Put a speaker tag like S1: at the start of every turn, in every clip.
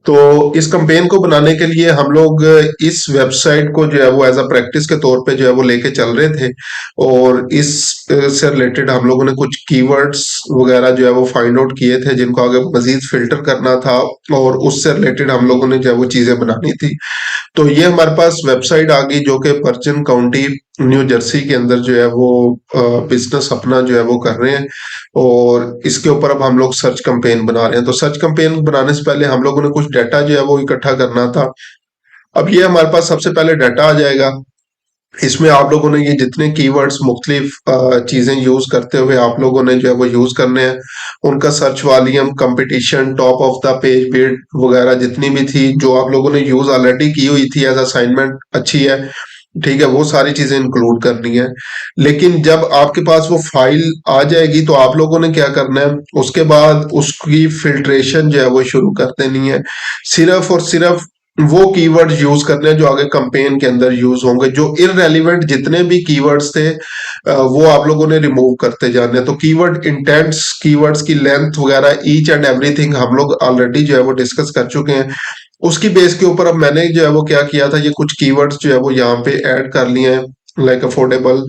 S1: तो इस कैंपेन को बनाने के लिए हम लोग इस वेबसाइट को जो है वो एज अ प्रैक्टिस के तौर पे जो है वो लेके चल रहे थे। और इस से रिलेटेड हम लोगों ने कुछ कीवर्ड्स वगैरह जो है वो फाइंड आउट किए थे जिनको आगे मजीद फिल्टर करना था, और उससे रिलेटेड हम लोगों ने जो है वो चीजें बनानी थी। तो ये हमारे पास वेबसाइट आ गई जो कि पर्चिन काउंटी न्यू जर्सी के अंदर जो है वो बिजनेस अपना जो है वो कर रहे हैं। और इसके ऊपर अब हम लोग सर्च कैंपेन बना रहे हैं। तो सर्च कैंपेन बनाने से पहले हम लोगों ने कुछ डाटा जो है वो इकट्ठा करना था। अब ये हमारे पास सबसे पहले डाटा आ जाएगा। इसमें आप लोगों ने ये जितने कीवर्ड्स मुख्तलिफ चीजें यूज करते हुए आप लोगों ने जो है वो यूज करने हैं, उनका search volume, competition, top of the page bid वगैरह जितनी भी थी जो आप लोगों ने यूज ऑलरेडी की हुई थी एज असाइनमेंट अच्छी है, ठीक है, वो सारी चीजें इंक्लूड करनी है। लेकिन जब आपके पास वो फाइल आ जाएगी तो आप लोगों ने क्या करना है, उसके बाद उसकी फिल्ट्रेशन जो है वो शुरू कर देनी है। सिर्फ और सिर्फ वो कीवर्ड यूज करने हैं जो आगे कैंपेन के अंदर यूज होंगे। जो इररेलेवेंट जितने भी कीवर्ड्स थे वो आप लोगों ने रिमूव करते जाने हैं। तो कीवर्ड इंटेंट्स, कीवर्ड्स की लेंथ वगैरह, ईच एंड एवरीथिंग हम लोग ऑलरेडी जो है वो डिस्कस कर चुके हैं। उसकी बेस के ऊपर अब मैंने जो है वो क्या किया था, ये कुछ कीवर्ड्स जो है वो यहाँ पे ऐड कर लिए हैं, लाइक अफोर्डेबल,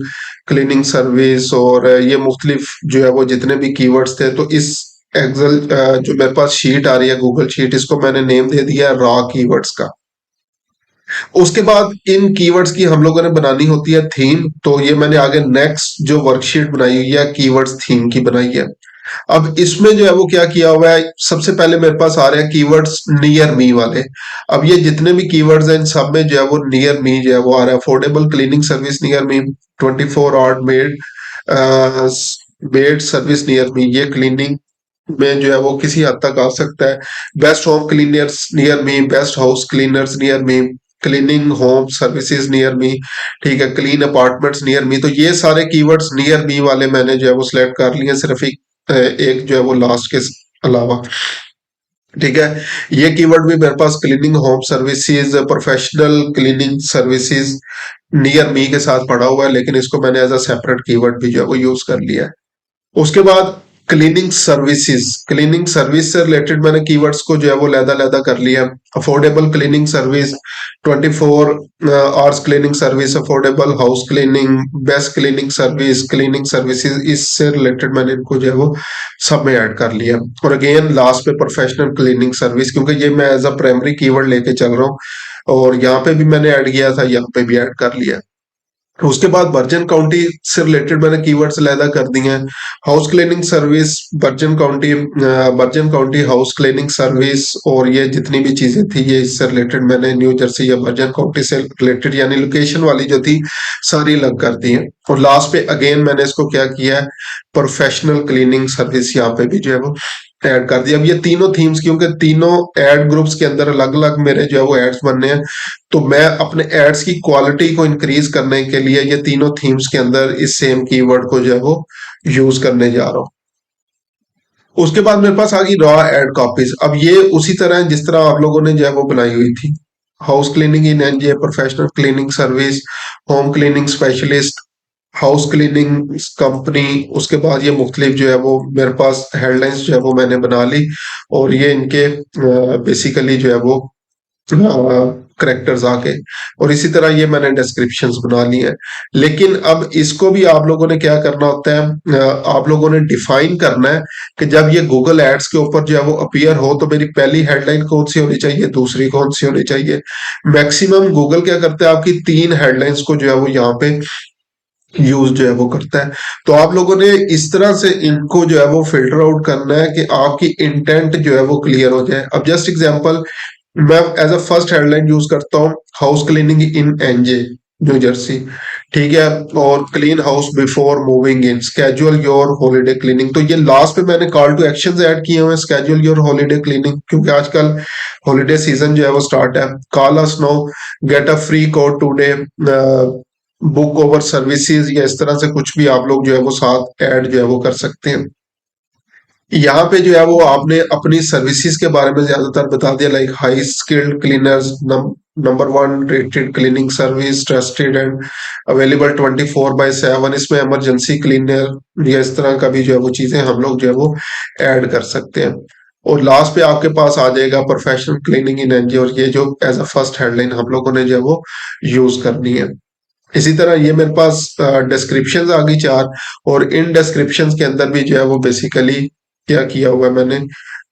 S1: क्लीनिंग सर्विस, और ये मुख्तलिफ जो है वो जितने भी कीवर्ड्स थे। तो इस एक्सेल जो मेरे पास शीट आ रही है, गूगल शीट, इसको मैंने नेम दे दिया है रॉ कीवर्ड्स का। उसके बाद इन कीवर्ड्स की हम लोगों ने बनानी होती है थीम। तो ये मैंने आगे नेक्स्ट जो वर्कशीट बनाई हुई है कीवर्ड्स थीम की बनाई है। अब इसमें जो है वो क्या किया हुआ है, सबसे पहले मेरे पास आ रहे हैं कीवर्ड्स नियर मी वाले। अब ये जितने भी कीवर्ड्स हैं इन सब में जो है वो नियर मी जो है वो आ रहा है। Affordable cleaning service near me, 24 hour maid maid service near me, ये क्लीनिंग में जो है वो किसी हद तक आ सकता है। Best home cleaners near me, best house cleaners near me, cleaning home services near मी, ठीक है, क्लीन अपार्टमेंट्स नियर मी। तो ये सारे कीवर्ड्स नियर मी वाले मैंने जो है वो सिलेक्ट कर लिए, सिर्फ एक जो है वो लास्ट के अलावा, ठीक है। ये कीवर्ड भी मेरे पास cleaning home services, professional cleaning services near me के साथ पड़ा हुआ है, लेकिन इसको मैंने एज अ सेपरेट कीवर्ड भी जो है वो यूज कर लिया है। उसके बाद क्लीनिंग सर्विसेज, क्लीनिंग सर्विस से रिलेटेड मैंने कीवर्ड्स को जो है वो लैदा कर लिया। Affordable cleaning service, 24 hours cleaning service, affordable house cleaning, best cleaning service, cleaning services, इससे रिलेटेड मैंने इनको जो है वो सब में ऐड कर लिया। और अगेन लास्ट पे प्रोफेशनल क्लीनिंग सर्विस, क्योंकि ये मैं एज अ प्राइमरी कीवर्ड लेके चल रहा हूँ, और यहाँ पे भी मैंने ऐड किया था, यहाँ पे भी ऐड कर लिया। उसके बाद वर्जन काउंटी से रिलेटेड मैंने कीवर्ड्स अलहदा कर दिए हैं। House cleaning service, version county house cleaning service, और ये जितनी भी चीजें थी ये इससे रिलेटेड मैंने न्यू जर्सी या वर्जन काउंटी से रिलेटेड यानी लोकेशन वाली जो थी सारी अलग कर दी है। और लास्ट पे अगेन मैंने इसको क्या किया है, प्रोफेशनल क्लीनिंग सर्विस यहाँ पे भी जो है वो ऐड कर दिया। अब ये तीनों थीम्स, क्योंकि तीनों एड ग्रुप्स के अंदर अलग अलग मेरे जो है वो एड्स बनने हैं, तो मैं अपने एड्स की क्वालिटी को इंक्रीज करने के लिए ये तीनों थीम्स के अंदर इस सेम कीवर्ड को जो है वो यूज करने जा रहा हूँ। उसके बाद मेरे पास आ गई रॉ एड कॉपीज। अब ये उसी तरह है जिस तरह आप लोगों ने जो है वो बनाई हुई थी। House cleaning in NGA, professional cleaning service, home cleaning specialist, house cleaning company. उसके बाद ये मुख्तलिफ जो है वो मेरे पास हेडलाइंस जो है वो मैंने बना ली, और ये इनके बेसिकली जो है वो करेक्टर्स आके, और इसी तरह ये मैंने डिस्क्रिप्शंस बना ली हैं। लेकिन अब इसको भी आप लोगों ने क्या करना होता है, आप लोगों ने डिफाइन करना है कि जब ये गूगल एड्स के ऊपर जो है वो अपीयर हो तो मेरी पहली हेडलाइन कौन सी होनी चाहिए, दूसरी कौन सी होनी चाहिए। मैक्सिमम गूगल क्या करता है, आपकी 3 हेडलाइंस को जो है वो यहाँ पे यूज जो है वो करता है। तो आप लोगों ने इस तरह से इनको जो है वो फिल्टर आउट करना है कि आपकी इंटेंट जो है वो क्लियर हो जाए। अब जस्ट एग्जांपल, मैं as a first headline use करता हूँ house cleaning in NJ New Jersey, ठीक है, और clean house before moving in, schedule your holiday cleaning. तो ये लास्ट पे मैंने कॉल टू एक्शन ऐड किए हुए हैं, स्केड्यूल योर हॉलीडे क्लीनिंग, क्योंकि आजकल हॉलीडे सीजन जो है वो स्टार्ट है। Call us now, get a free code today, book over services, या इस तरह से कुछ भी आप लोग जो है वो साथ ऐड जो है वो कर सकते हैं। यहाँ पे जो है वो आपने अपनी सर्विसेज के बारे में ज्यादातर बता दिया, like high skilled cleaners, number 1 rated cleaning service, trusted and available 24/7। इसमें इमरजेंसी क्लीनर या इस तरह का भी जो है वो चीजें हम लोग जो है वो ऐड कर सकते हैं। और लास्ट पे आपके पास आ जाएगा प्रोफेशनल क्लीनिंग इन एनजीओ, और ये जो एज अ फर्स्ट हेडलाइन हम लोगों ने जो है वो यूज करनी है। इसी तरह ये मेरे पास डिस्क्रिप्शन आ गई 4, और इन डिस्क्रिप्शन के अंदर भी जो है वो बेसिकली क्या किया हुआ है मैंने।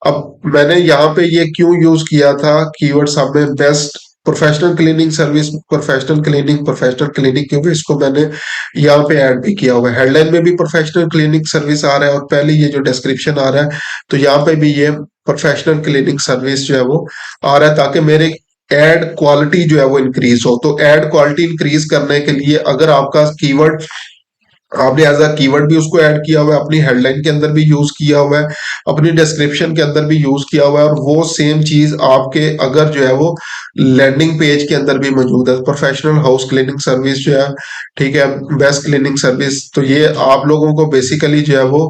S1: अब मैंने यहाँ पे ये क्यों यूज किया था कीवर्ड सब में, best professional cleaning service, professional cleaning, क्योंकि इसको मैंने यहाँ पे ऐड भी किया हुआ है। हेडलाइन में भी प्रोफेशनल क्लीनिंग सर्विस आ रहा है, और पहले ये जो डिस्क्रिप्शन आ रहा है तो यहाँ पे भी ये प्रोफेशनल क्लीनिंग सर्विस जो है वो आ रहा है, ताकि मेरे एड क्वालिटी जो है वो इंक्रीज हो। तो एड क्वालिटी इंक्रीज करने के लिए अगर आपका कीवर्ड, आपने एज अ कीवर्ड भी उसको ऐड किया हुआ है, अपनी हेडलाइन के अंदर भी यूज किया हुआ है, अपनी डिस्क्रिप्शन के अंदर भी यूज किया हुआ है, और वो सेम चीज आपके अगर जो है वो लैंडिंग पेज के अंदर भी मौजूद है, प्रोफेशनल हाउस क्लीनिंग सर्विस जो है, ठीक है, बेस्ट क्लीनिंग सर्विस, तो ये आप लोगों को बेसिकली जो है वो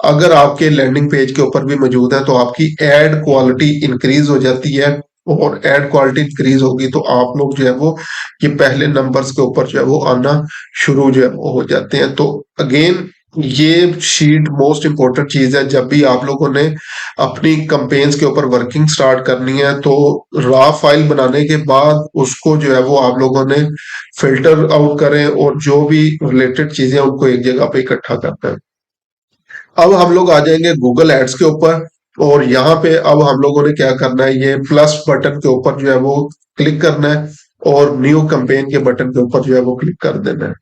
S1: अगर आपके लैंडिंग पेज के ऊपर भी मौजूद है तो आपकी एड क्वालिटी इंक्रीज हो जाती है। और एड क्वालिटी इंक्रीज होगी तो आप लोग जो है वो ये पहले नंबर्स के ऊपर जो है वो आना शुरू जो है वो हो जाते हैं। तो अगेन ये शीट मोस्ट इंपॉर्टेंट चीज है, जब भी आप लोगों ने अपनी कंपेन्स के ऊपर वर्किंग स्टार्ट करनी है तो रॉ फाइल बनाने के बाद उसको जो है वो आप लोगों ने फिल्टर आउट करें, और जो भी रिलेटेड चीजें हैं उनको एक जगह पे इकट्ठा करना है। अब हम लोग आ जाएंगे गूगल एड्स के ऊपर, और यहाँ पे अब हम लोगों ने क्या करना है, ये प्लस बटन के ऊपर जो है वो क्लिक करना है, और न्यू कैंपेन के बटन के ऊपर जो है वो क्लिक कर देना है।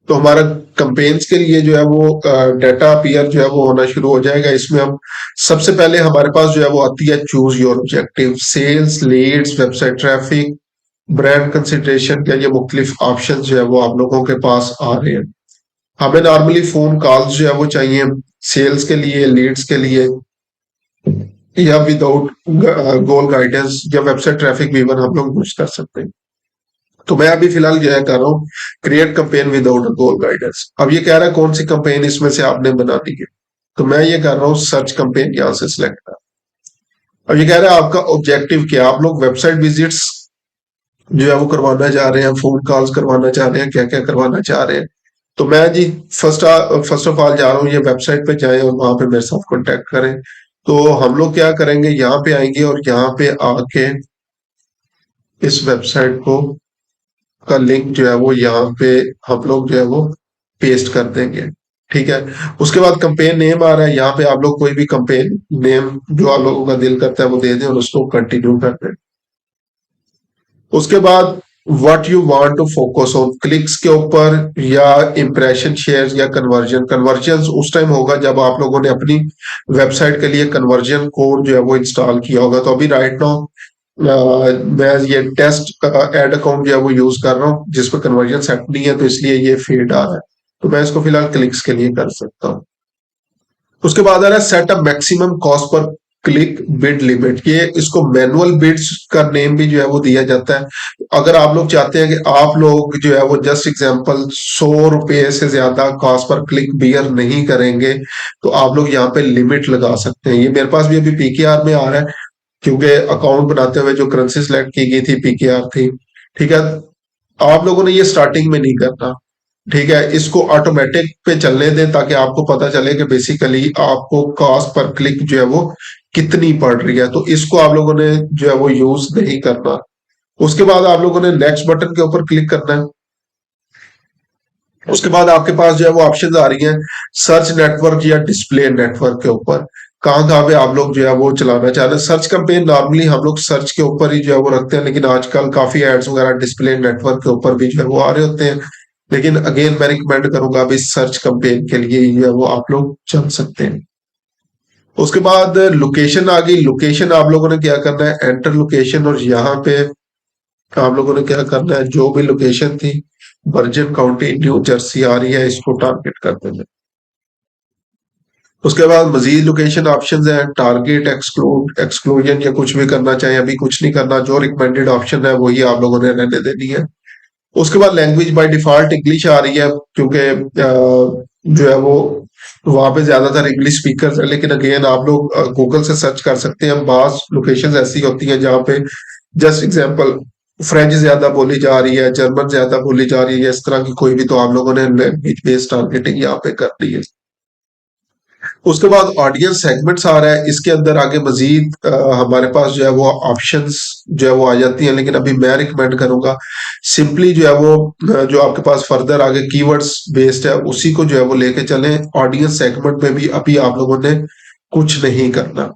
S1: तो हमारा कैंपेन्स के लिए जो है वो डाटा अपीयर जो है वो होना शुरू हो जाएगा। इसमें हम सबसे पहले हमारे पास जो है वो आती है choose your objective, sales, leads, website traffic, brand consideration, या ये मुख्तलिफ ऑप्शन जो है वो आप लोगों के पास आ रहे हैं। हमें नॉर्मली फोन कॉल्स जो है वो चाहिए सेल्स के लिए, लीड्स के लिए, या विदाउट गोल गाइडेंस, या वेबसाइट ट्रैफिक भी इवन हम लोग यूज कर सकते हैं। तो मैं अभी फिलहाल यह कर रहा हूँ क्रिएट कंपेन विदाउट गोल गाइडेंस। अब ये कह रहा है कौन सी कंपेन इसमें से आपने बनानी है, तो मैं ये कर रहा हूँ सर्च कंपेन, यहाँ से सिलेक्ट कर। अब ये कह रहा है आपका ऑब्जेक्टिव क्या, आप लोग वेबसाइट विजिट्स जो है वो करवाना चाह रहे हैं, फोन कॉल्स करवाना चाह रहे हैं, क्या क्या करवाना चाह रहे हैं। तो मैं जी फर्स्ट ऑफ ऑल जा रहा हूँ, ये वेबसाइट पे जाएं और वहां पे मेरे साथ कांटेक्ट करें। तो हम लोग क्या करेंगे, यहाँ पे आएंगे और यहाँ पे आके इस वेबसाइट को का लिंक जो है वो यहाँ पे हम लोग जो है वो पेस्ट कर देंगे। ठीक है, उसके बाद कंपेन नेम आ रहा है, यहाँ पे आप लोग कोई भी कंपेन नेम जो आप लोगों का दिल करता है वो दे दें और उसको कंटिन्यू कर दें। उसके बाद what you want to focus on, clicks के ऊपर या इंप्रेशन शेयर या कन्वर्जन। कन्वर्जन उस टाइम होगा जब आप लोगों ने अपनी वेबसाइट के लिए कन्वर्जन कोड जो है वो इंस्टॉल किया होगा। तो अभी राइट नाउ मैं ये टेस्ट एड अकाउंट जो है वो यूज कर रहा हूँ जिसपे कन्वर्जन सेट नहीं है, तो इसलिए ये फेड आ रहा है। तो मैं इसको फिलहाल क्लिक्स के लिए कर सकता हूँ। उसके बाद आ रहा है set up maximum cost per click bid limit, ये इसको मैनुअल बिड्स का नेम भी जो है वो दिया जाता है। अगर आप लोग चाहते हैं कि आप लोग जो है वो जस्ट एग्जांपल 100 रुपए से ज्यादा कॉस्ट पर क्लिक बियर नहीं करेंगे, तो आप लोग यहाँ पे लिमिट लगा सकते हैं। ये मेरे पास भी अभी पीकेआर में आ रहा है, क्योंकि अकाउंट बनाते हुए जो करेंसी सिलेक्ट की गई थी पीकेआर थी। ठीक है, आप लोगों ने ये स्टार्टिंग में नहीं करना। ठीक है, इसको ऑटोमेटिक पे चलने दें ताकि आपको पता चले कि बेसिकली आपको कॉस्ट पर क्लिक जो है वो कितनी पड़ रही है। तो इसको आप लोगों ने जो है वो यूज नहीं करना। उसके बाद आप लोगों ने नेक्स्ट बटन के ऊपर क्लिक करना है। उसके बाद आपके पास जो है वो ऑप्शन आ रही हैं सर्च नेटवर्क या डिस्प्ले नेटवर्क के ऊपर, कहाँ कहाँ पे आप लोग जो है वो चलाना चाह रहे हैं। सर्च कैंपेन नॉर्मली हम लोग सर्च के ऊपर ही जो है वो रखते हैं, लेकिन आजकल काफी एड्स वगैरह डिस्प्ले नेटवर्क के ऊपर भी जो है वो आ रहे होते हैं। लेकिन अगेन मैं रिकमेंड करूंगा अभी सर्च कैंपेन के लिए ही जो है वो आप लोग चल सकते हैं। उसके बाद लोकेशन आ गई। लोकेशन आप लोगों ने क्या करना है, एंटर लोकेशन, और यहाँ पे आप लोगों ने क्या करना है, जो भी लोकेशन थी वर्जिन काउंटी न्यू जर्सी आ रही है, इसको टारगेट कर देना। उसके बाद मजीद लोकेशन ऑप्शंस हैं, टारगेट, एक्सक्लूड, एक्सक्लूजन, या कुछ भी करना चाहे अभी कुछ नहीं करना, जो रिकमेंडेड ऑप्शन है वही आप लोगों ने रहने देनी है। उसके बाद लैंग्वेज बाय डिफॉल्ट इंग्लिश आ रही है, क्योंकि जो है वो वहां पे ज्यादातर इंग्लिश स्पीकर है। लेकिन अगेन आप लोग गूगल से सर्च कर सकते हैं, बास लोकेशंस ऐसी होती हैं जहाँ पे जस्ट एग्जांपल फ्रेंच ज्यादा बोली जा रही है, जर्मन ज्यादा बोली जा रही है, इस तरह की कोई भी, तो आप लोगों ने लैंग्वेज बेस्ड टारगेटिंग यहाँ पे करनी है। उसके बाद ऑडियंस सेगमेंट्स आ रहा है, इसके अंदर आगे मजीद हमारे पास जो है वो ऑप्शंस जो है वो आ जाती हैं, लेकिन अभी मैं रिकमेंड करूंगा सिंपली जो है वो जो आपके पास फर्दर आगे कीवर्ड्स बेस्ड है उसी को जो है वो लेके चलें। ऑडियंस सेगमेंट में भी अभी आप लोगों ने कुछ नहीं करना।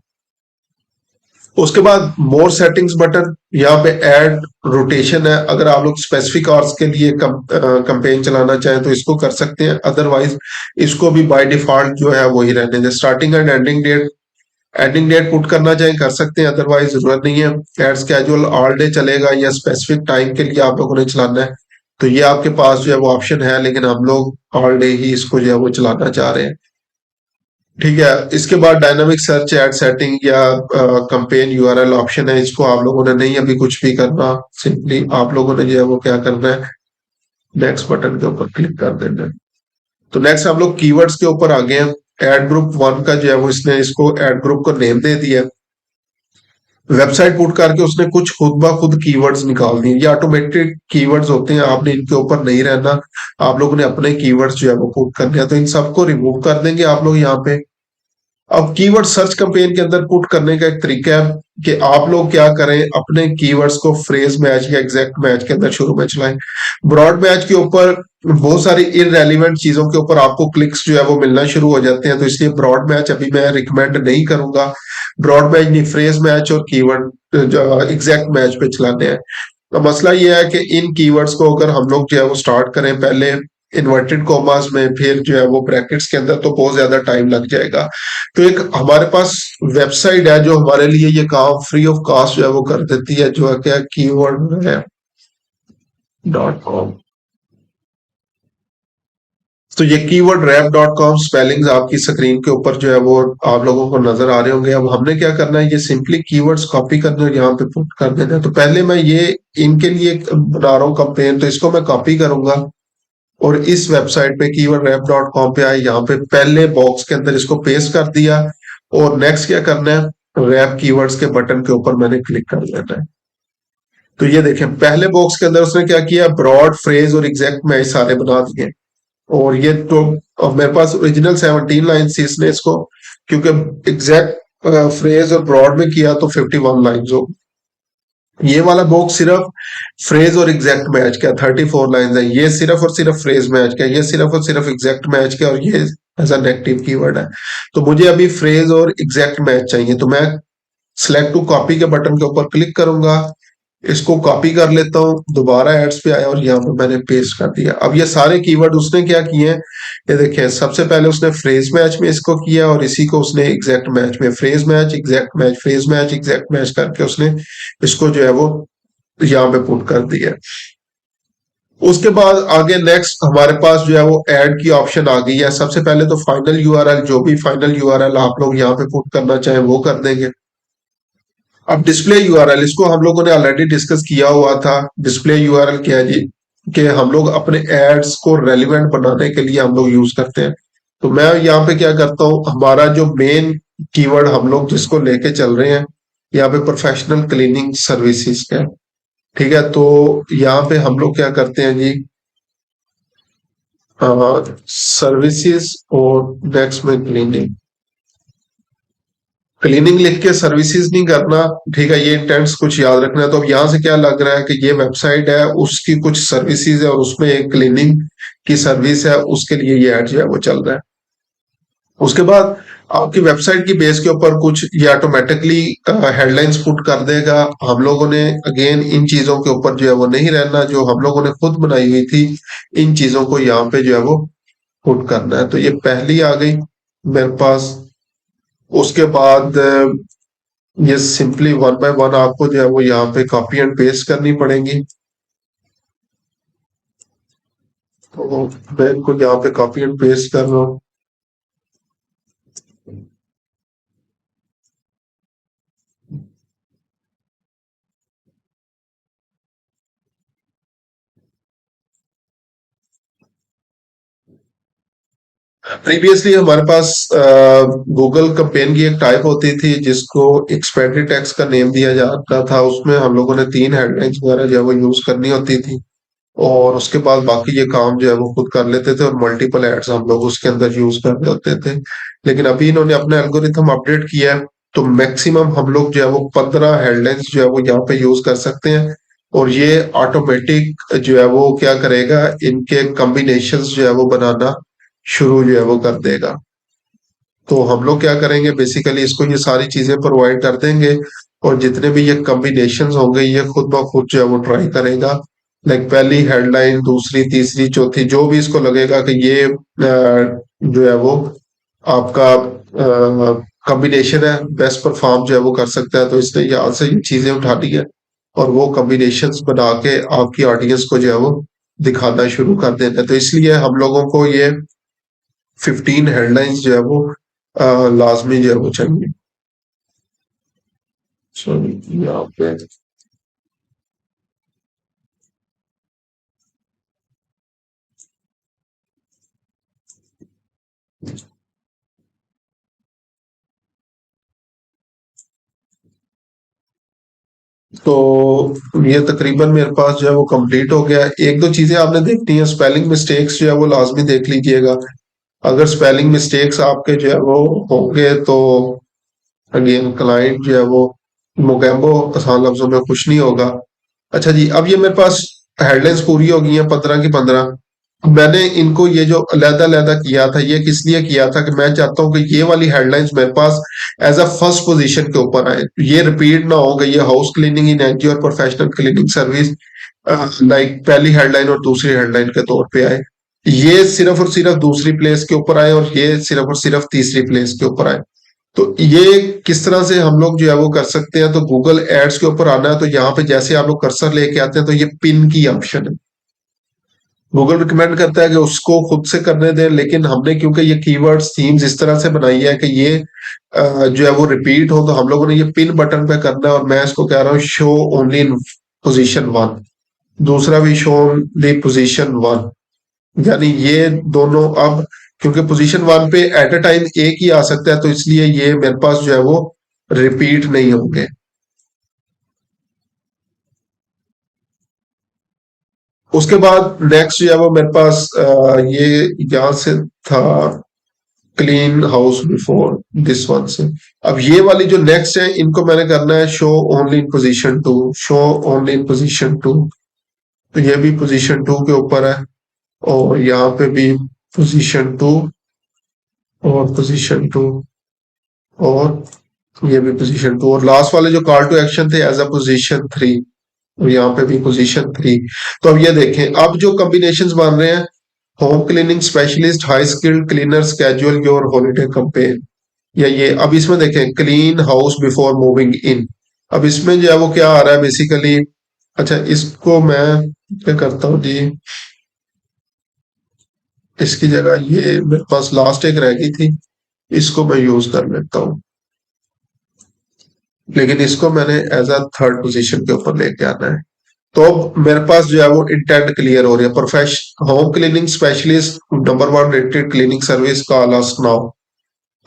S1: उसके बाद मोर सेटिंग्स बटन, यहाँ पे ऐड रोटेशन है, अगर आप लोग स्पेसिफिक आवर्स के लिए कंपेन चलाना चाहें तो इसको कर सकते हैं, अदरवाइज इसको भी बाय डिफॉल्ट जो है वही रहने दें। Starting and ending date put करना चाहें कर सकते हैं, अदरवाइज जरूरत नहीं है। एड्स कैजुअल ऑल डे चलेगा या स्पेसिफिक टाइम के लिए आप लोगों ने चलाना है तो ये आपके पास जो है वो ऑप्शन है, लेकिन हम लोग ऑल डे ही इसको जो है वो चलाना चाह रहे हैं। ठीक है, इसके बाद डायनामिक सर्च एड सेटिंग या कंपेन यूआरएल ऑप्शन है, इसको आप लोगों ने नहीं अभी कुछ भी करना, सिंपली आप लोगों ने जो है वो क्या करना है, नेक्स्ट बटन के ऊपर क्लिक कर देना है। तो नेक्स्ट हम लोग कीवर्ड्स के ऊपर आ गए हैं। एड ग्रुप वन का जो है वो इसने इसको एड ग्रुप को नेम दे दिया। वेबसाइट पुट करके उसने कुछ खुद ब खुद कीवर्ड्स निकाल दिए, ये ऑटोमेटेड कीवर्ड्स होते हैं, आपने इनके ऊपर नहीं रहना, आप लोगों ने अपने कीवर्ड्स जो है वो पुट करने हैं, तो इन सबको रिमूव कर देंगे आप लोग यहाँ पे। अब कीवर्ड सर्च कैंपेन के अंदर पुट करने का एक तरीका है कि आप लोग क्या करें, अपने कीवर्ड्स को फ्रेज मैच या एग्जैक्ट मैच के अंदर शुरू में चलाएं। ब्रॉड मैच के ऊपर बहुत सारी इनरेलीवेंट चीजों के ऊपर आपको क्लिक्स जो है वो मिलना शुरू हो जाते हैं, तो इसलिए ब्रॉड मैच अभी मैं रिकमेंड नहीं करूंगा। ब्रॉड मैच नहीं, फ्रेज मैच और कीवर्ड जो एग्जैक्ट मैच पे चलाते हैं। तो मसला ये है कि इन कीवर्ड्स को अगर हम लोग जो है वो स्टार्ट करें पहले इन्वर्टेड कॉमास में, फिर जो है वो ब्रैकेट्स के अंदर, तो बहुत ज्यादा टाइम लग जाएगा। तो एक हमारे पास वेबसाइट है जो हमारे लिए ये काम फ्री ऑफ कॉस्ट जो है वो कर देती है, जो है क्या, कीवर्ड है .com। तो ये कीवर्ड रैप .com स्पेलिंग्स आपकी स्क्रीन के ऊपर जो है वो आप लोगों को नजर आ रहे होंगे। अब हमने क्या करना है, ये सिंपली कीवर्ड्स कॉपी करने और यहाँ पे पुट कर देना है। तो पहले मैं ये इनके लिए बना रहा हूँ कंपेन, तो इसको मैं कॉपी करूंगा और इस वेबसाइट पे कीवर्ड रैप .com पे आए, यहाँ पे पहले बॉक्स के अंदर इसको पेस्ट कर दिया और नेक्स्ट क्या करना है, रैप कीवर्ड्स के बटन के ऊपर मैंने क्लिक कर देना है। तो ये देखें पहले बॉक्स के अंदर उसने क्या किया, ब्रॉड, फ्रेज और एग्जैक्ट मैच सारे बना दिए। और ये तो अब मेरे पास ओरिजिनल 17 लाइन थी, इसने इसको क्योंकि एग्जैक्ट फ्रेज और ब्रॉड में किया तो 51 लाइन हो। ये वाला बॉक्स सिर्फ फ्रेज और एग्जैक्ट मैच का 34 लाइन है, ये सिर्फ और सिर्फ फ्रेज मैच का, ये सिर्फ और सिर्फ एग्जैक्ट मैच का, और ये एज अ नेगेटिव कीवर्ड है। तो मुझे अभी फ्रेज और एग्जैक्ट मैच चाहिए, तो मैं सिलेक्ट टू कॉपी के बटन के ऊपर क्लिक करूंगा, इसको कॉपी कर लेता हूँ, दोबारा एड्स पे आया और यहाँ पर मैंने पेस्ट कर दिया। अब ये सारे कीवर्ड उसने क्या किए हैं, ये देखिए सबसे पहले उसने फ्रेज मैच में इसको किया और इसी को उसने एग्जैक्ट मैच में, phrase match exact match phrase match exact match करके उसने इसको जो है वो यहाँ पे पुट कर दिया। उसके बाद आगे नेक्स्ट हमारे पास जो है वो ऐड की ऑप्शन आ गई है। सबसे पहले तो फाइनल यूआरएल, जो भी फाइनल यूआरएल आप लोग यहाँ पे पुट करना चाहें वो कर देंगे। अब डिस्प्ले यूआरएल, इसको हम लोगों ने ऑलरेडी डिस्कस किया हुआ था। डिस्प्ले यूआरएल क्या है जी, कि हम लोग अपने एड्स को रेलिवेंट बनाने के लिए हम लोग यूज करते हैं। तो मैं यहाँ पे क्या करता हूँ, हमारा जो मेन कीवर्ड हम लोग जिसको लेके चल रहे हैं, यहाँ पे प्रोफेशनल क्लीनिंग सर्विसेज है। ठीक है, तो यहाँ पे हम लोग क्या करते हैं जी, सर्विसेज और नेक्स्ट में क्लीनिंग, क्लीनिंग लिख के सर्विसेज नहीं करना। ठीक है, ये इंटेंट्स कुछ याद रखना है। तो अब यहाँ से क्या लग रहा है कि ये वेबसाइट है, उसकी कुछ सर्विसेज है और उसमें एक क्लीनिंग की सर्विस है, उसके लिए ये ऐड जो है वो चल रहा है। उसके बाद आपकी वेबसाइट की बेस के ऊपर कुछ ये ऑटोमेटिकली हेडलाइंस पुट कर देगा। हम लोगों ने अगेन इन चीजों के ऊपर जो है वो नहीं रहना, जो हम लोगों ने खुद बनाई हुई थी इन चीजों को यहाँ पे जो है वो पुट करना है। तो ये पहली आ गई मेरे पास। उसके बाद ये सिंपली वन बाय वन आपको जो है वो यहाँ पे कॉपी एंड पेस्ट करनी पड़ेगी। तो मैं इनको यहाँ पे कॉपी एंड पेस्ट कर रहा हूँ। प्रीवियसली हमारे पास गूगल कंपेन की एक टाइप होती थी जिसको एक्सपेंडिड टेक्स्ट का नेम दिया जाता था, उसमें हम लोगों ने 3 हेडलाइंस वगैरह जो है वो यूज करनी होती थी। और उसके बाद बाकी ये काम जो है वो खुद कर लेते थे और मल्टीपल एड्स हम लोग उसके अंदर यूज कर रहे होते थे। लेकिन अभी इन्होंने अपना एल्गोरिथम अपडेट किया है, तो मैक्सिमम हम लोग जो है वो 15 हेडलाइंस जो है वो यहाँ पे यूज कर सकते हैं। और ये ऑटोमेटिक जो है वो क्या करेगा, इनके कॉम्बिनेशंस जो है वो बनाना शुरू जो है वो कर देगा। तो हम लोग क्या करेंगे, बेसिकली इसको ये सारी चीजें प्रोवाइड कर देंगे, और जितने भी ये कॉम्बिनेशंस होंगे ये खुद ब खुद जो है वो ट्राई करेगा। लाइक पहली हेडलाइन, दूसरी, तीसरी, चौथी, जो भी इसको लगेगा कि ये जो है वो आपका कॉम्बिनेशन है, बेस्ट परफॉर्म जो है वो कर सकता है, तो इसने यहाँ से ये चीजें उठा ली है और वो कॉम्बिनेशंस बना के आपकी ऑडियंस को जो है वो दिखाना शुरू कर देना है। तो इसलिए हम लोगों को ये 15 हेडलाइंस जो है वो लाजमी जो है वो चाहिए। सॉरी, यहाँ पे तो ये तकरीबन मेरे पास जो है वो कंप्लीट हो गया। एक दो चीजें आपने देखनी है, स्पेलिंग मिस्टेक्स जो है वो लाजमी देख लीजिएगा। अगर स्पेलिंग मिस्टेक्स आपके जो है वो होंगे तो अगेन क्लाइंट जो है वो मोगैम्बो आसान लफ्जों में खुश नहीं होगा। अच्छा जी, अब ये मेरे पास हेडलाइंस पूरी हो गई हैं 15 की 15। मैंने इनको ये जो अलहदा-अलहदा किया था, ये किस लिए किया था कि मैं चाहता हूँ कि ये वाली हेडलाइंस मेरे पास एज अ फर्स्ट पोजीशन के ऊपर आए। ये रिपीट ना हो कि ये हाउस क्लीनिंग इन एनजीओ और प्रोफेशनल क्लीनिंग सर्विस लाइक पहली हेडलाइन और दूसरी हेडलाइन के तौर पे आए। ये सिर्फ और सिर्फ दूसरी प्लेस के ऊपर आए और ये सिर्फ और सिर्फ तीसरी प्लेस के ऊपर आए। तो ये किस तरह से हम लोग जो है वो कर सकते हैं, तो गूगल एड्स के ऊपर आना है, तो यहाँ पे जैसे आप लोग कर्सर लेके आते हैं तो ये पिन की ऑप्शन है। गूगल रिकमेंड करता है कि उसको खुद से करने दें, लेकिन हमने क्योंकि ये कीवर्ड्स थीम्स इस तरह से बनाई है कि ये जो है वो रिपीट हो, तो हम लोगों ने ये पिन बटन पे करना है, और मैं इसको कह रहा हूँ show only in position one. दूसरा भी शो ओनली पोजीशन वन, यानी ये दोनों अब, क्योंकि पोजीशन वन पे एट अ टाइम एक ही आ सकता है, तो इसलिए ये मेरे पास जो है वो रिपीट नहीं होंगे। उसके बाद नेक्स्ट जो है वो मेरे पास ये यहाँ से था, clean house before this one से। अब ये वाली जो नेक्स्ट है, इनको मैंने करना है show only in position two, show only in position two. तो ये भी पोजीशन टू के ऊपर है, और यहाँ पे भी पोजीशन टू, और पोजीशन टू, और ये भी पोजीशन टू, और लास्ट वाले जो कॉल टू एक्शन थे एज अ पोजीशन थ्री, और यहाँ पे भी पोजीशन थ्री। तो अब ये देखें, अब जो कॉम्बिनेशंस बन रहे हैं, home cleaning specialist, high skilled cleaner, schedule your holiday campaign, या ये अब इसमें देखें क्लीन हाउस बिफोर मूविंग इन। अब इसमें जो है वो क्या आ रहा है बेसिकली, अच्छा इसको मैं क्या करता हूँ जी, इसकी जगह ये मेरे पास लास्ट एक रह गई थी, इसको मैं यूज कर लेता हूँ। लेकिन इसको मैंने एज अ थर्ड पोजीशन के ऊपर लेके आना है। तो अब मेरे पास जो है वो इंटेंट क्लियर हो रही है। Profession home cleaning specialist number one rated cleaning service, call us now.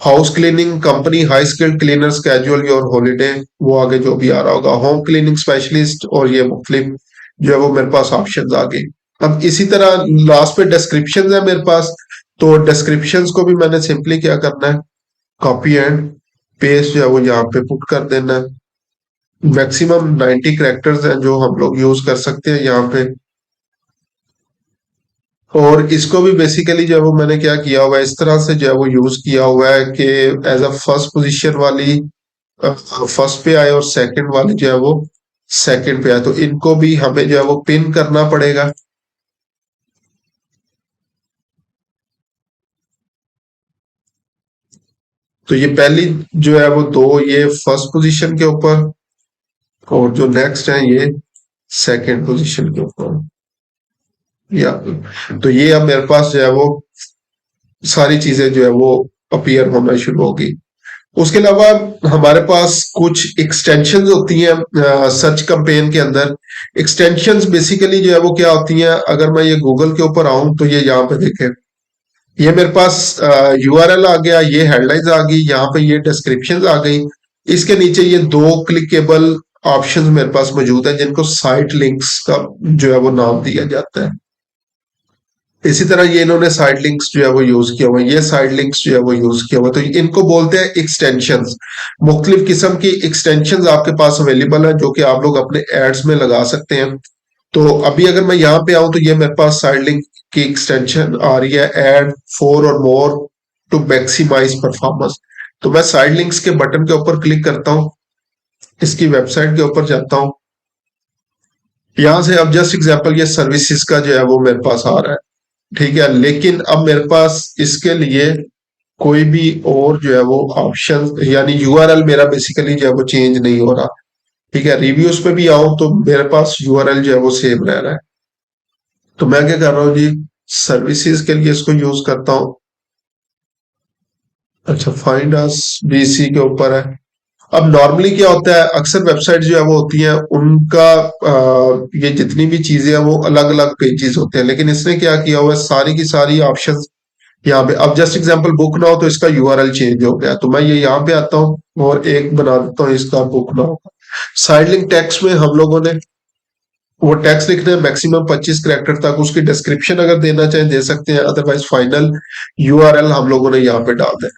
S1: House cleaning company, high skilled cleaner, schedule your holiday, वो आगे जो भी आ रहा होगा, होम क्लीनिंग स्पेशलिस्ट, और ये मुख्तलिफ जो है वो मेरे पास ऑप्शन आ गए। अब इसी तरह लास्ट पे डिस्क्रिप्शन है मेरे पास, तो डिस्क्रिप्शन को भी मैंने सिंपली क्या करना है, कॉपी एंड पेस्ट जो है वो यहाँ पे पुट कर देना है। मैक्सिमम 90 कैरेक्टर्स हैं जो हम लोग यूज कर सकते हैं यहाँ पे। और इसको भी बेसिकली जो है वो मैंने क्या किया हुआ है, इस तरह से जो है वो यूज किया हुआ है कि एज अ फर्स्ट पोजीशन वाली फर्स्ट पे आए, और सेकंड वाली जो है वो सेकंड पे आए, तो इनको भी हमें जो है वो पिन करना पड़ेगा। तो ये पहली जो है वो दो, ये फर्स्ट पोजीशन के ऊपर, और जो नेक्स्ट है ये सेकंड पोजीशन के ऊपर, या तो ये अब मेरे पास जो है वो सारी चीजें जो है वो अपीयर होना शुरू होगी। उसके अलावा हमारे पास कुछ एक्सटेंशंस होती हैं सर्च कैंपेन के अंदर। एक्सटेंशंस बेसिकली जो है वो क्या होती हैं, अगर मैं ये गूगल के ऊपर आऊं तो ये यहाँ पे देखें, ये मेरे पास यूआरएल आ गया, ये हेडलाइंस आ गई, यहाँ पे ये डिस्क्रिप्शन आ गई, इसके नीचे ये दो क्लिकेबल ऑप्शंस मेरे पास मौजूद है जिनको साइट लिंक्स का जो है वो नाम दिया जाता है। इसी तरह ये इन्होंने साइड लिंक्स जो है वो यूज किया हुआ है, ये साइड लिंक्स जो है वो यूज किया हुआ है, तो इनको बोलते हैं एक्सटेंशंस। मुख्तलिफ किस्म की एक्सटेंशंस आपके पास अवेलेबल है जो कि आप लोग अपने एड्स में लगा सकते हैं। तो अभी अगर मैं यहाँ पे आऊं तो ये मेरे पास साइड लिंक की एक्सटेंशन आ रही है, एड फोर और मोर टू मैक्सिमाइज परफॉर्मेंस। तो मैं साइड लिंक्स के बटन के ऊपर क्लिक करता हूँ, इसकी वेबसाइट के ऊपर जाता हूँ। यहां से अब जस्ट एग्जांपल ये सर्विसेज का जो है वो मेरे पास आ रहा है, ठीक है। लेकिन अब मेरे पास इसके लिए कोई भी और जो है वो ऑप्शन यानी यूआरएल मेरा बेसिकली जो है वो चेंज नहीं हो रहा, ठीक है। रिव्यूज पे भी आऊं तो मेरे पास यूआरएल जो है वो सेम रह रहा है। तो मैं क्या कर रहा हूँ जी, सर्विसेज के लिए इसको यूज करता हूँ। अच्छा, फाइंड अस बीसी के ऊपर है। अब नॉर्मली क्या होता है, अक्सर वेबसाइट जो है वो होती है उनका ये जितनी भी चीजें हैं वो अलग अलग पेजेस होते हैं, लेकिन इसने क्या किया हुआ है, सारी की सारी ऑप्शंस यहाँ पे। अब जस्ट एग्जांपल बुक नाउ, तो इसका यूआरएल चेंज हो गया, तो मैं ये यहाँ पे आता हूँ और एक बना देता हूँ इसका book now. Side link text में हम लोगों ने वो टेक्स्ट लिखना है मैक्सिमम 25 कैरेक्टर तक, उसकी डिस्क्रिप्शन अगर देना चाहें दे सकते हैं, अदरवाइज फाइनल यूआरएल हम लोगों ने यहाँ पे डाल दें।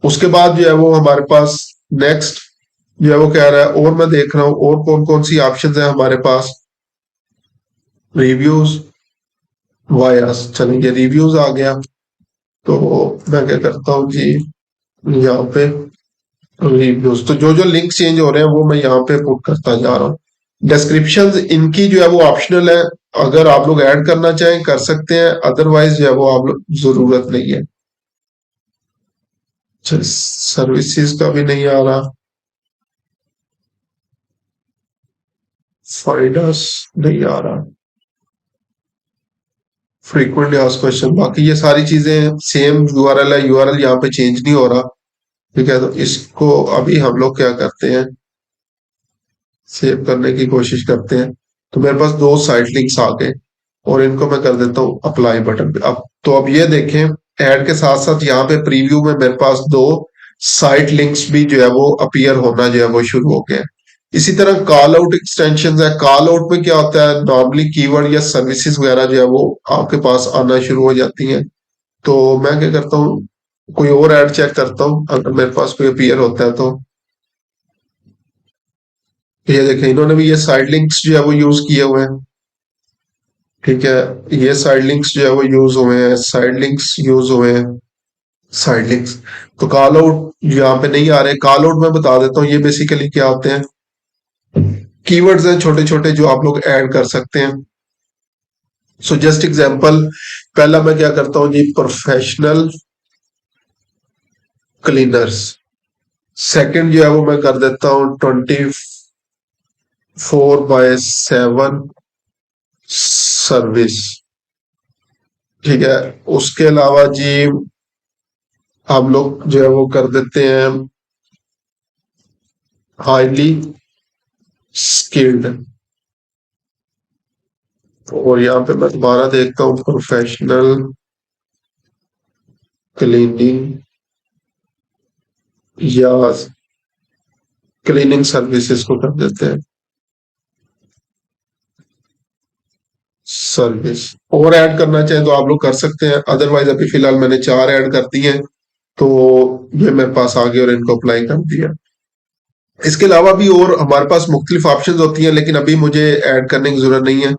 S1: उसके बाद जो है वो हमारे पास नेक्स्ट जो है वो कह रहा है, और मैं देख रहा हूँ और कौन कौन सी ऑप्शंस है हमारे पास। रिव्यूज वायस, चलेंगे रिव्यूज आ गया। तो मैं क्या करता हूँ जी, यहाँ पे रिव्यूज, तो जो जो लिंक चेंज हो रहे हैं वो मैं यहाँ पे पुट करता जा रहा हूँ। डिस्क्रिप्शन इनकी जो है वो ऑप्शनल है, अगर आप लोग ऐड करना चाहें कर सकते हैं, अदरवाइज जो है वो आप लोग जरूरत नहीं है। सर्विसेज का भी नहीं आ रहा, फाइडस नहीं आ रहा, फ्रीक्वेंटली आस्क्ड क्वेश्चन, बाकी ये सारी चीजें सेम यूआरएल है, यूआरएल यहाँ पे चेंज नहीं हो रहा, ठीक है। तो इसको अभी हम लोग क्या करते हैं, सेव करने की कोशिश करते हैं। तो मेरे पास दो साइट लिंक्स आ गए और इनको मैं कर देता हूँ अप्लाई बटन पे। अब तो अब ये देखें, ऐड के साथ साथ यहाँ पे प्रीव्यू में मेरे पास दो साइट लिंक्स भी जो है वो अपीयर होना जो है वो शुरू हो गए। इसी तरह कॉल आउट एक्सटेंशन है, कॉल आउट में क्या होता है, नॉर्मली कीवर्ड या सर्विसेज वगैरह जो है वो आपके पास आना शुरू हो जाती हैं। तो मैं क्या करता हूँ, कोई और ऐड चेक करता हूँ, अगर मेरे पास कोई अपीयर होता है तो। ये देखें, इन्होंने भी ये साइड लिंक्स जो है वो यूज किए हुए हैं, ठीक है। ये साइड लिंक्स जो है वो यूज हुए हैं, साइड लिंक्स यूज हुए हैं, साइड लिंक्स। तो कॉल आउट यहाँ पे नहीं आ रहे, कॉल आउट मैं बता देता हूँ, ये बेसिकली क्या होते हैं, कीवर्ड्स हैं छोटे छोटे जो आप लोग ऐड कर सकते हैं। सो जस्ट एग्जांपल, पहला मैं क्या करता हूँ जी, प्रोफेशनल क्लीनर्स। सेकंड जो है वो मैं कर देता हूँ 24/7 सर्विस, ठीक है। उसके अलावा जी हम लोग जो है वो कर देते हैं हाईली स्किल्ड। और यहाँ पे मैं दोबारा देखता हूँ, प्रोफेशनल क्लीनिंग या क्लीनिंग सर्विसेज को कर देते हैं सर्विस। और ऐड करना चाहें तो आप लोग कर सकते हैं, अदरवाइज अभी फिलहाल मैंने 4 ऐड कर दी हैं, तो ये मेरे पास आ गए और इनको अप्लाई कर दिया। इसके अलावा भी और हमारे पास मुख्तलिफ ऑप्शंस होती हैं, लेकिन अभी मुझे ऐड करने की जरूरत नहीं है।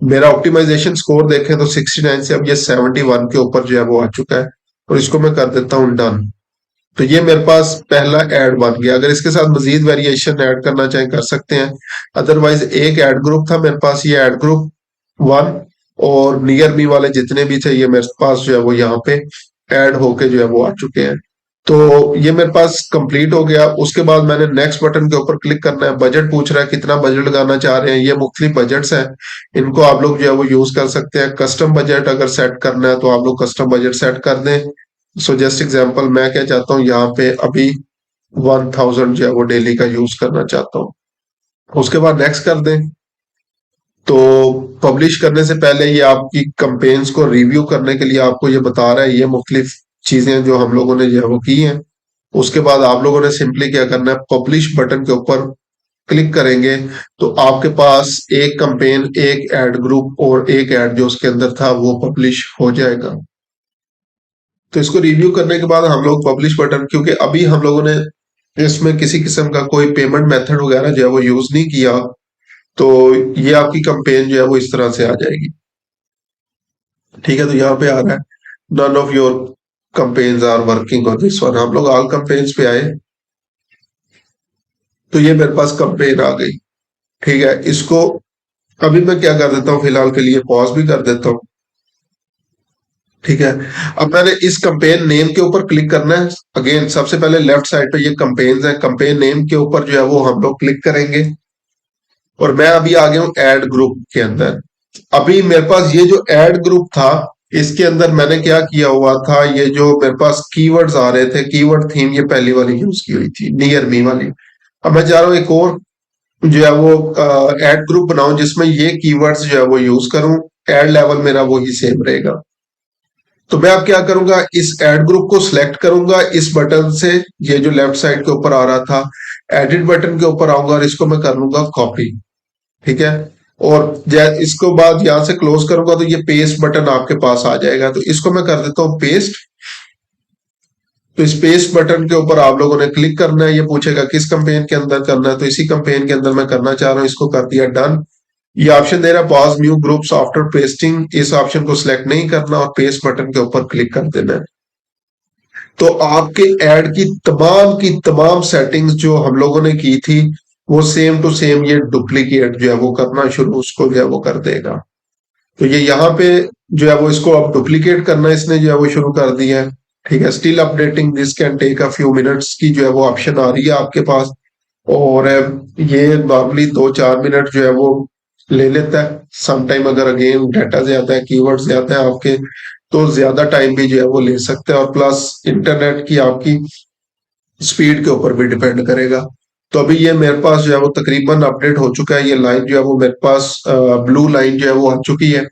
S1: मेरा ऑप्टिमाइजेशन स्कोर देखें तो 69 से अब ये 71 के ऊपर जो है वो आ चुका है, और इसको मैं कर देता हूँ डन। तो ये मेरे पास पहला ऐड बन गया। अगर इसके साथ मजीद वेरिएशन ऐड करना चाहें कर सकते हैं, अदरवाइज एक ऐड ग्रुप था मेरे पास, ये ऐड ग्रुप 1 और नियर मी वाले जितने भी थे ये मेरे पास जो है वो यहाँ पे ऐड होके जो है वो आ चुके हैं। तो ये मेरे पास कंप्लीट हो गया। उसके बाद मैंने नेक्स्ट बटन के ऊपर क्लिक करना है, बजट पूछ रहा है कितना बजट लगाना चाह रहे हैं, ये मुख्तलिफ बजट्स हैं, इनको आप लोग जो है वो यूज कर सकते हैं। कस्टम बजट अगर सेट करना है तो आप लोग कस्टम बजट सेट कर दें। सो जस्ट एग्जांपल मैं क्या चाहता हूँ, यहाँ पे अभी 1000 जो है वो डेली का यूज करना चाहता हूँ, उसके बाद नेक्स्ट कर दें। तो पब्लिश करने से पहले ये आपकी कंपेन्स को रिव्यू करने के लिए आपको ये बता रहा है, ये मुख्तलिफ चीजें जो हम लोगों ने जो है वो की हैं। उसके बाद आप लोगों ने सिंपली क्या करना है, पब्लिश बटन के ऊपर क्लिक करेंगे तो आपके पास एक कैंपेन, एक एड ग्रुप और एक एड जो उसके अंदर था वो पब्लिश हो जाएगा। तो इसको रिव्यू करने के बाद हम लोग पब्लिश बटन, क्योंकि अभी हम लोगों ने इसमें किसी किस्म का कोई पेमेंट मेथड वगैरह जो है वो यूज नहीं किया, तो ये आपकी कंपेन जो है वो इस तरह से आ जाएगी। ठीक है, तो यहाँ पे आ रहा है none of your campaigns are working on this one. हम लोग ऑल कंपेन्स पे आए तो ये मेरे पास कंपेन आ गई। ठीक है, इसको अभी मैं क्या कर देता हूँ, फिलहाल के लिए पॉज भी कर देता हूँ। ठीक है, अब मैंने इस कंपेन नेम के ऊपर क्लिक करना है। अगेन सबसे पहले लेफ्ट साइड पे ये कंपेन्स है, कंपेन नेम के ऊपर जो है वो हम लोग क्लिक करेंगे और मैं अभी आ गया हूँ एड ग्रुप के अंदर। अभी मेरे पास ये जो एड ग्रुप था इसके अंदर मैंने क्या किया हुआ था, ये जो मेरे पास कीवर्ड्स आ रहे थे, कीवर्ड थीम ये पहली वाली यूज की हुई थी, नियर मी वाली। अब मैं चाह रहा हूँ एक और जो है वो एड ग्रुप बनाऊं जिसमें ये कीवर्ड्स जो है वो यूज करूं, एड लेवल मेरा वही सेम रहेगा। तो मैं अब क्या करूंगा, इस एड ग्रुप को सिलेक्ट करूंगा इस बटन से, ये जो लेफ्ट साइड के ऊपर आ रहा था, एडिट बटन के ऊपर आऊंगा और इसको मैं कर लूंगा कॉपी। ठीक है, और इसको बाद यहां से क्लोज करूंगा तो ये पेस्ट बटन आपके पास आ जाएगा। तो इसको मैं कर देता हूं पेस्ट। तो इस पेस्ट बटन के ऊपर आप लोगों ने क्लिक करना है, ये पूछेगा किस कंपेन के अंदर करना है, तो इसी कंपेन के अंदर मैं करना चाह रहा हूं, इसको कर दिया डन। ये ऑप्शन दे रहा है pause new groups after pasting, इस ऑप्शन को सिलेक्ट नहीं करना और पेस्ट बटन के ऊपर क्लिक कर देना है। तो आपके ऐड की तमाम सेटिंग्स जो हम लोगों ने की थी वो सेम टू सेम ये डुप्लीकेट जो है वो करना शुरू उसको जो है वो कर देगा। तो ये यहाँ पे जो है वो इसको अब डुप्लीकेट करना इसने जो है वो शुरू कर दिया है। ठीक है, still updating, this can take a few minutes की जो है वो ऑप्शन आ रही है आपके पास। और ये नॉर्मली 2-4 मिनट जो है वो ले लेता है। समटाइम अगर अगेन डाटा ज्यादा है, कीवर्ड ज्यादा है आपके, तो ज्यादा टाइम भी जो है वो ले सकते हैं, और प्लस इंटरनेट की आपकी स्पीड के ऊपर भी डिपेंड करेगा। तो अभी ये मेरे पास जो है वो तकरीबन अपडेट हो चुका है, ये लाइन जो है वो मेरे पास ब्लू लाइन जो है वो आ चुकी है।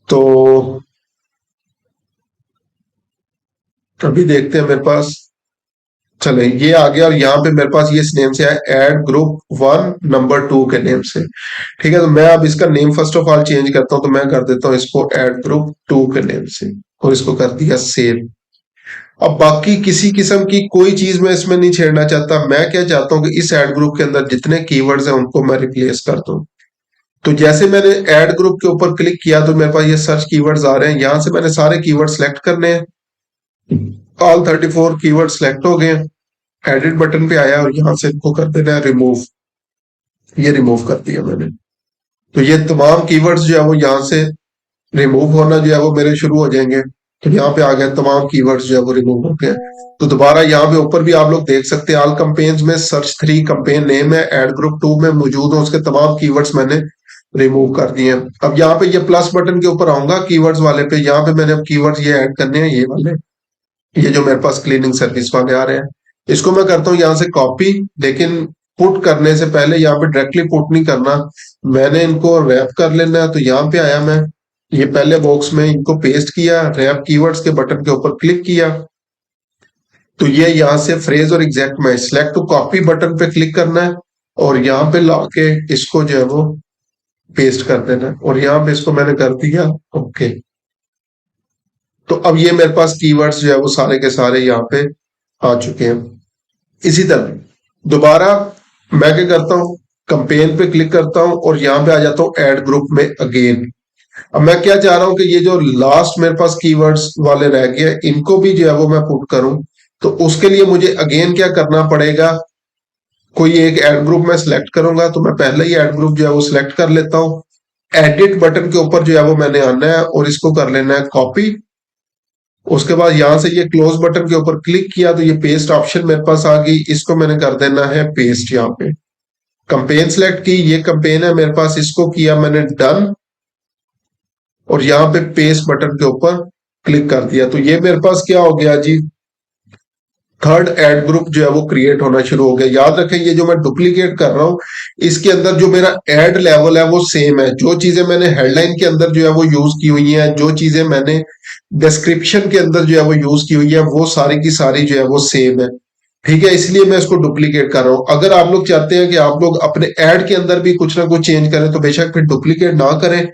S1: तो अभी देखते हैं मेरे पास, चले ये आ गया और यहाँ पे मेरे पास ये इस नेम से है एड ग्रुप 1 नंबर 2 के नेम से। ठीक है, तो मैं अब इसका name first of all change करता हूँ, तो मैं कर देता हूँ इसको एड ग्रुप 2 के नेम से और इसको कर दिया सेव। अब बाकी किसी किस्म की कोई चीज मैं इसमें नहीं छेड़ना चाहता। मैं क्या चाहता हूँ कि इस एड ग्रुप के अंदर जितने कीवर्ड्स हैं उनको मैं रिप्लेस कर दूं। तो जैसे मैंने एड ग्रुप के ऊपर क्लिक किया तो मेरे पास ये सर्च कीवर्ड्स आ रहे हैं, यहां से मैंने सारे कीवर्ड सेलेक्ट करने हैं। ऑल 34 कीवर्ड सेलेक्ट हो गए, एडिट बटन पे आया और यहां से इनको कर देना है रिमूव। ये रिमूव कर दिया मैंने। तो ये तमाम कीवर्ड्स जो है वो यहाँ से रिमूव होना जो है वो मेरे शुरू हो जाएंगे। तो यहाँ पे आ गए तमाम कीवर्ड्स जो है वो रिमूव हो गए। तो दोबारा यहाँ पे ऊपर भी आप लोग देख सकते हैं ऑल कंपेन्स में सर्च 3 कंपेन नेम है, एड ग्रुप 2 में मौजूद है, उसके तमाम कीवर्ड्स मैंने रिमूव कर दिए। अब यहाँ पे ये प्लस बटन के ऊपर आऊंगा कीवर्ड्स वाले पे, यहाँ पे मैंने अब कीवर्ड्स ये ऐड करने हैं, ये वाले, ये जो मेरे पास क्लीनिंग सर्विस वाले आ रहे हैं। इसको मैं करता हूँ यहाँ से कॉपी, लेकिन पुट करने से पहले यहाँ पे डायरेक्टली पुट नहीं करना, मैंने इनको रैप कर लेना है। तो यहाँ पे आया मैं, ये पहले बॉक्स में इनको पेस्ट किया, रैप कीवर्ड्स के बटन के ऊपर क्लिक किया, तो ये यहाँ से फ्रेज और exact match, select to copy button पे क्लिक करना है और यहाँ पे लाके इसको जो है वो पेस्ट कर देना है और यहाँ पे इसको मैंने कर दिया ओके। तो अब ये मेरे पास कीवर्ड्स जो है वो सारे के सारे यहाँ पे आ चुके हैं। इसी तरह दोबारा मैं क्या करता हूँ, कंपेन पे क्लिक करता हूँ और यहाँ पे आ जाता हूँ एड ग्रुप में अगेन। अब मैं क्या चाह रहा हूँ कि ये जो लास्ट मेरे पास कीवर्ड्स वाले रह गए इनको भी जो है वो मैं पुट करूं, तो उसके लिए मुझे अगेन क्या करना पड़ेगा, कोई एक एड ग्रुप में सिलेक्ट करूंगा। तो मैं पहले ही एड ग्रुप जो है वो सिलेक्ट कर लेता हूँ, एडिट बटन के ऊपर जो है वो मैंने आना है और इसको कर लेना है कॉपी। उसके बाद यहां से ये क्लोज बटन के ऊपर क्लिक किया तो ये पेस्ट ऑप्शन मेरे पास आ गई, इसको मैंने कर देना है पेस्ट। यहाँ पे कंपेन सिलेक्ट की, ये कंपेन है मेरे पास, इसको किया मैंने डन और यहाँ पे पेस्ट बटन के ऊपर क्लिक कर दिया। तो ये मेरे पास क्या हो गया जी, थर्ड एड ग्रुप जो है वो क्रिएट होना शुरू हो गया। याद रखें ये जो मैं डुप्लीकेट कर रहा हूं इसके अंदर जो मेरा एड लेवल है वो सेम है, जो चीजें मैंने हेडलाइन के अंदर जो है वो यूज की हुई है, जो चीजें मैंने डिस्क्रिप्शन के अंदर जो है वो यूज की हुई है, वो सारी की सारी जो है वो सेम है। ठीक है, इसलिए मैं इसको डुप्लीकेट कर रहा हूं। अगर आप लोग चाहते हैं कि आप लोग अपने ऐड के अंदर भी कुछ ना कुछ चेंज करें तो बेशक फिर डुप्लीकेट ना करें,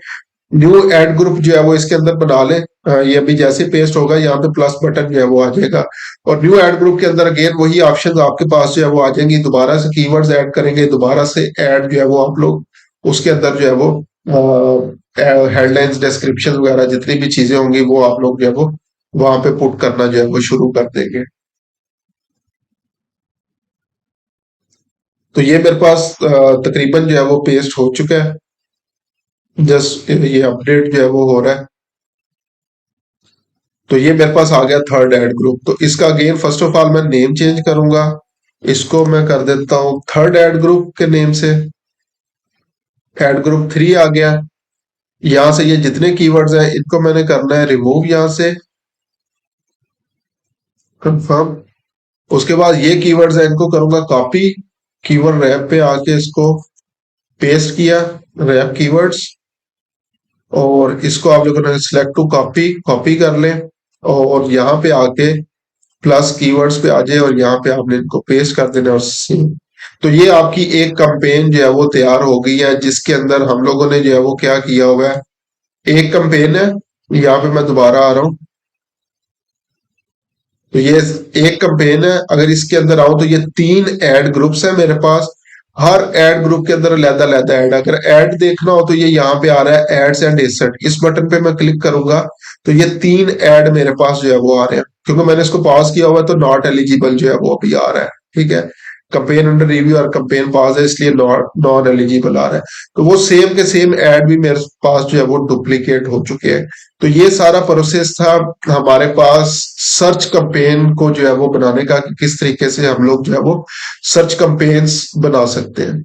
S1: न्यू ऐड ग्रुप जो है वो इसके अंदर बना लें। ये अभी जैसे पेस्ट होगा यहाँ पे प्लस बटन जो है वो आ जाएगा, और न्यू ऐड ग्रुप के अंदर अगेन वही ऑप्शन आपके पास जो है वो आ जाएंगी। दोबारा से कीवर्ड्स ऐड करेंगे, दोबारा से ऐड जो है वो आप लोग उसके अंदर जो है वो हेडलाइंस, डिस्क्रिप्शन वगैरह जितनी भी चीजें होंगी वो आप लोग जो है वो वहां पे पुट करना जो है वो शुरू कर देंगे। तो ये मेरे पास तकरीबन जो है वो पेस्ट हो चुका है। जस्ट ये अपडेट जो है वो हो रहा है। तो ये मेरे पास आ गया थर्ड ऐड ग्रुप। तो इसका अगेन फर्स्ट ऑफ ऑल मैं नेम चेंज करूंगा। इसको मैं कर देता हूं थर्ड ऐड ग्रुप के नेम से। ऐड ग्रुप 3 आ गया। यहां से ये जितने कीवर्ड्स हैं इनको मैंने करना है रिमूव यहां से, कंफर्म। उसके बाद ये कीवर्ड्स हैं इनको करूंगा कॉपी। कीवर्ड रैप पे आके इसको पेस्ट किया, रैप कीवर्ड्स। और इसको आप लोगों ने सिलेक्ट टू कॉपी कॉपी कर लें, और यहाँ पे आके प्लस कीवर्ड्स पे आ जाए और यहाँ पे आपने इनको पेस्ट कर देना और सेव। तो ये आपकी एक कंपेन जो है वो तैयार हो गई है, जिसके अंदर हम लोगों ने जो है वो क्या किया हुआ है। एक कंपेन है, यहाँ पे मैं दोबारा आ रहा हूँ। तो ये एक कंपेन है, अगर इसके अंदर आऊं तो ये 3 ऐड ग्रुप्स है मेरे पास। हर ऐड ग्रुप के अंदर अलग-अलग ऐड, अगर ऐड देखना हो तो ये यहाँ पे आ रहा है एड्स एंड इंसर्ट, इस बटन पे मैं क्लिक करूंगा तो ये 3 ऐड मेरे पास जो है वो आ रहे हैं। क्योंकि मैंने इसको पॉज किया हुआ है तो नॉट एलिजिबल जो है वो अभी आ रहा है। ठीक है, कंपेन अंडर रिव्यू और कंपेन पास है इसलिए नॉट नॉन एलिजिबल आ रहा है। तो वो सेम के सेम ऐड भी मेरे पास जो है वो डुप्लीकेट हो चुके हैं। तो ये सारा प्रोसेस था हमारे पास सर्च कंपेन को जो है वो बनाने का, कि किस तरीके से हम लोग जो है वो सर्च कंपेन्स बना सकते हैं।